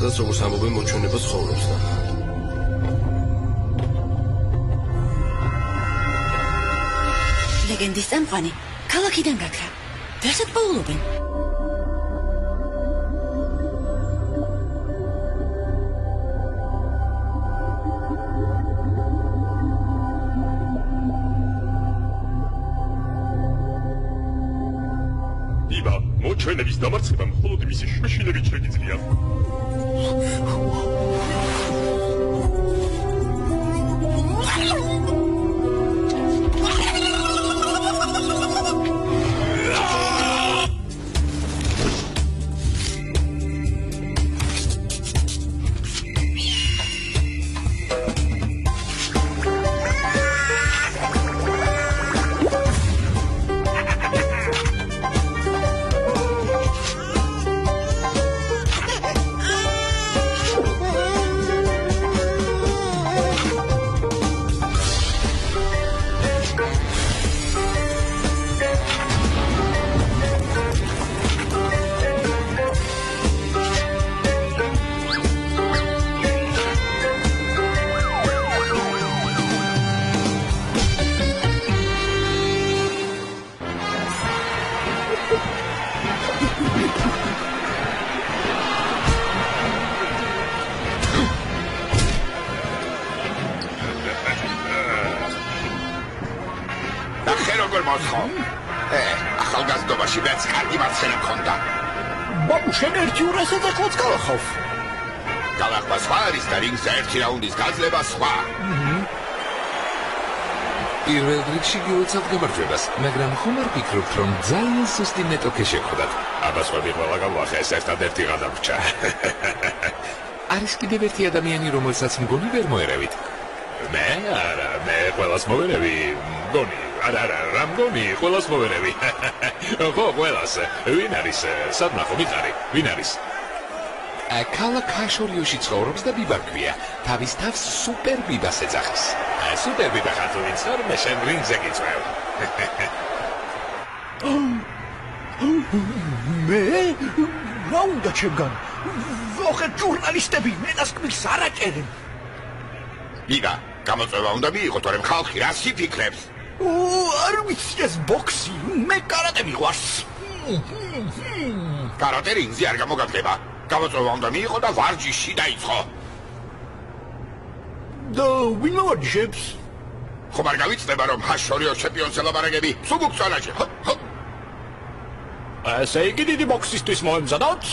სადაც როგორც ამბობენ მოჩვენება ცხოვრობს და ლეგენდის წამყვანი ქალაქიდან გაქრა. რასად პოულობენ? იბა, მოჩვენების დამარცხება მხოლოდ მისი შვილებით შეგიძლია. რაუნდის გაძლება სხვა. პირველ რიგში გიოცავთ გამარჯვებას, მაგრამ ხომ არ ფიქრობთ, რომ ძალიან სუსტი ნეტოქე შეგხვდათ? აბა სხვები ყველა გავახეს, ერთადერთი გადარჩა. არის კიდევ ერთი ადამიანი, რომელსაც მგონი ვერ მოერევით. მე არა, მე ყველას მოვერევი, მგონი. არა, რა მგონი, ყველას მოვერევი. ხო, ყველას. ვინ არის? სადნახო მიყარი, ვინ არის? ქალაქ ქაშორიოში ცხოვრობს და ბიბა ქვია. თავის თავს სუპერ ბიბას ეძახის. სუპერ ბიბა ხარ თუ ვინც ხარ, მე შენ რინგზე გიწევ. მე? რა უნდა ჩემგან? ვოხეთ ჟურნალისტები მენასკმის არ აჭერენ. ბიბა, გამოწვევა უნდა მიიღო, თორემ ხალხი რას იფიქრებს? არ ვიცი ეს ბოქსი, მე კარატე მიყვარს. კარატე რინგზე არ გამოგაგდება. გამოწვევა უნდა მიიღო და ვარჯიში დაიწყო. და ვინ მოვარჯიშებს? ხომ არ გავიცდება, რომ ჰაშორიო ჩემპიონს ელაპარაკები? სუბუქცანაში. ესე იგი დიდი ბოქსისტვის მოემზადოთ?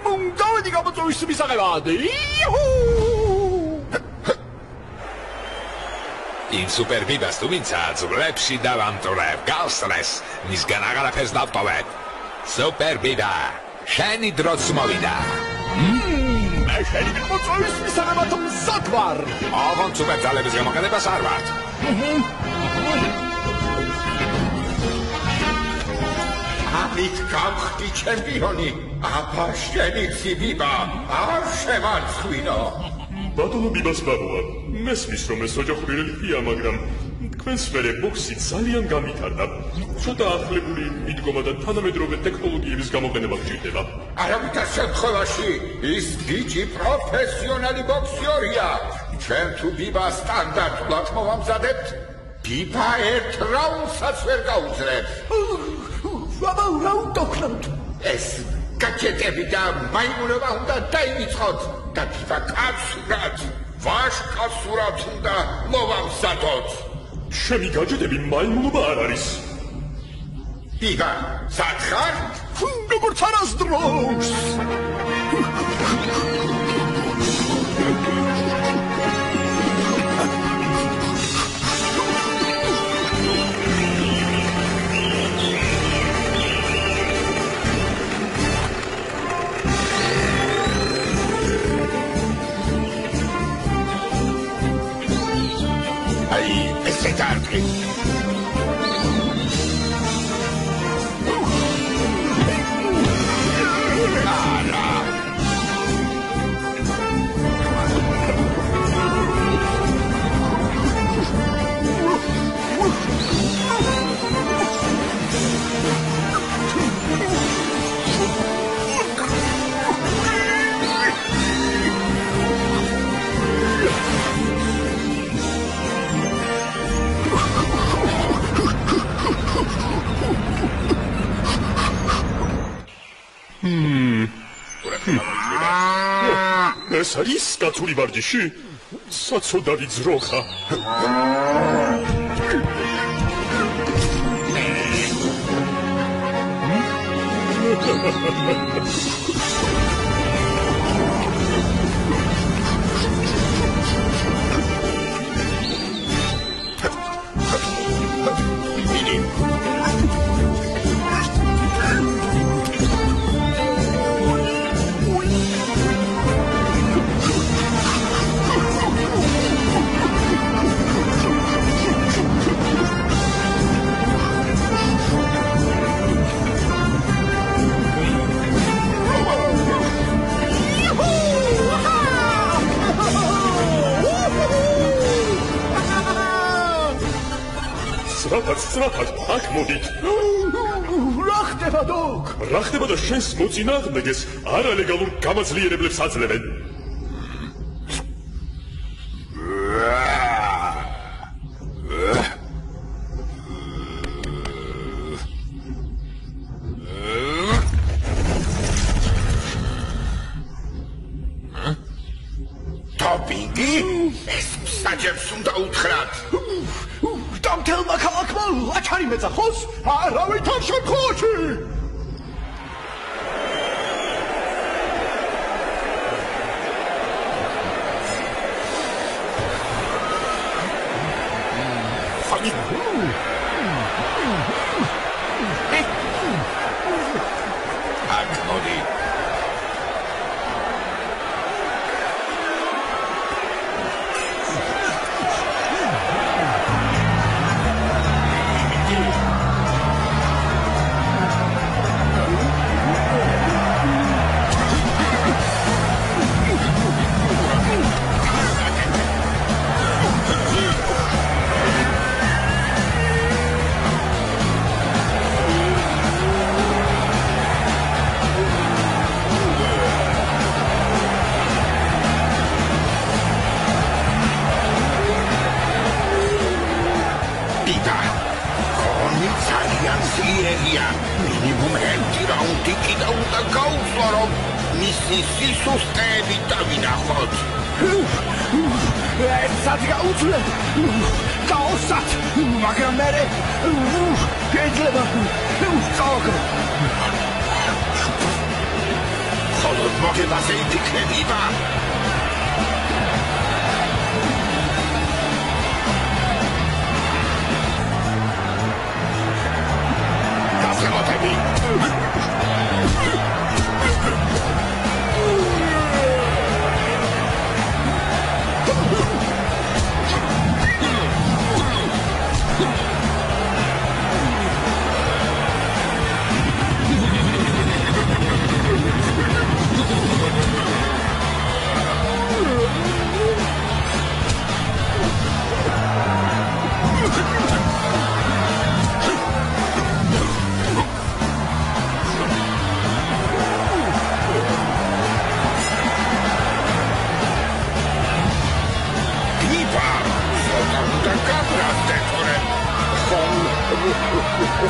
მუნდავედი გამოწვევის მისაღებად. იმ სუპერ ბიბას თუ ვინცა ძვლებში დავამტვრებ, გავსრეს, მისგან აღარაფერს დავტოვებ. სუპერ ბიბა, შენი დროც მოვიდა. მე შენი გამოწვევის მისაღებად მზად ვარ. აღონ სუპერ ძალების გამოყენებას არ ვართ. ამით გავხდი ჩემპიონი. აბა შენი ციბიბა, არ შემარცხვინო. ბატონო ბიბას ბაბუა, მესმის რომ ეს ოჯახური რელიგია, მაგრამ თქვენს მერე ბოქსი ძალიან გამითარდა. ცოტა ახლებული მიდგომა და თანამედროვე ტექნოლოგიების გამოყენება გჭირდება. არავითარ შემთხვევაში ის ბიჭი პროფესიონალი ბოქსიორია. ჩვენ თუ ბიბა სტანდარტულად მოვამზადებთ, ბიბა ერთ რაუნდსაც ვერ გაუძლებს. აბა რა უტოქნათ? ეს გაჭეტები და მაიმუნობა უნდა დაივიწყოთ და ბიბა კაცურად, ვაშკაცურად უნდა მოვამზადოთ. ჩემი გაჭეტები მაიმუნობა არ არის. ბიბა, სათხარ? როგორც არასდროს. ესე დარგი. ეს არის კაცური ვარჯიში? საცოდარი ძროხა. სწრაფად, აქ მოდით. რა ხდება, დოკ? რა ხდება და შენს მოწინააღმდეგეს არალეგალურ გამაძლიერებლებს აძლევენ? ტოპინგი? ეს საჯებს უნდა უთხრათ. დამთელმა ქალაქმა ლაჩარი მეძახოს? არავითარ შემთხვევაში! აქ მოდი. მინიმუმ ერთი რაუნდი კიდე უნდა გაუძლო, რომ მისი სისუსტეები დავინახოთ. ერთსაც გაუძლე, გაუსat, მაგრამ მე შეიძლება წავაგრო. ხოლო მოგებაზე იფიქრებინა.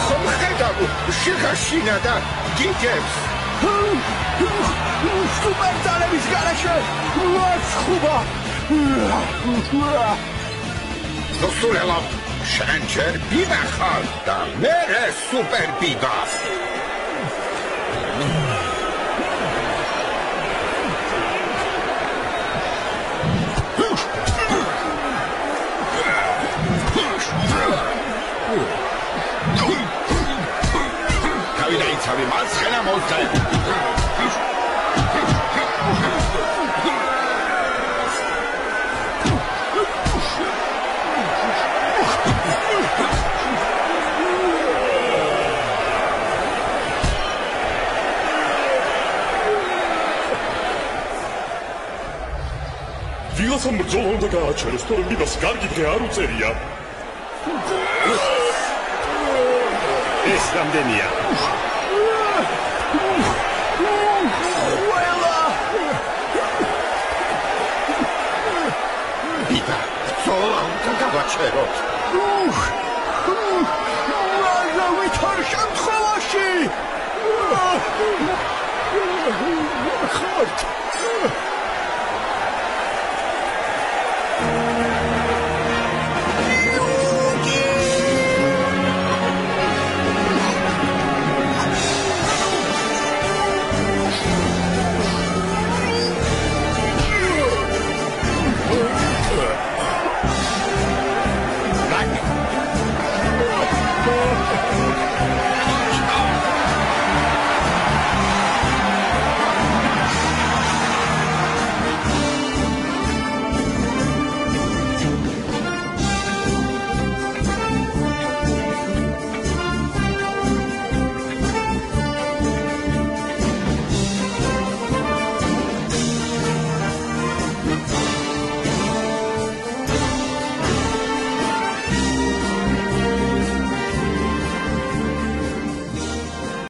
ხომ ხედავ შეგაშინა და გიგებს სუპერწალების გარეშე ლაშხუბა დოსულელა შენ ჯერ ბიბა ხარ და მე სუპერ ბიბა თავი მარცხენა მოძრე ვიღაცამ ბრძოლა უნდა გააჩეროს, თორემ ბიბას კარგი დღე არ უწერია. ეს რამდენია? ბიბა, ბრძოლა უნდა გავაჩეროთ. არავითარ შემთხვევაში! ხართ?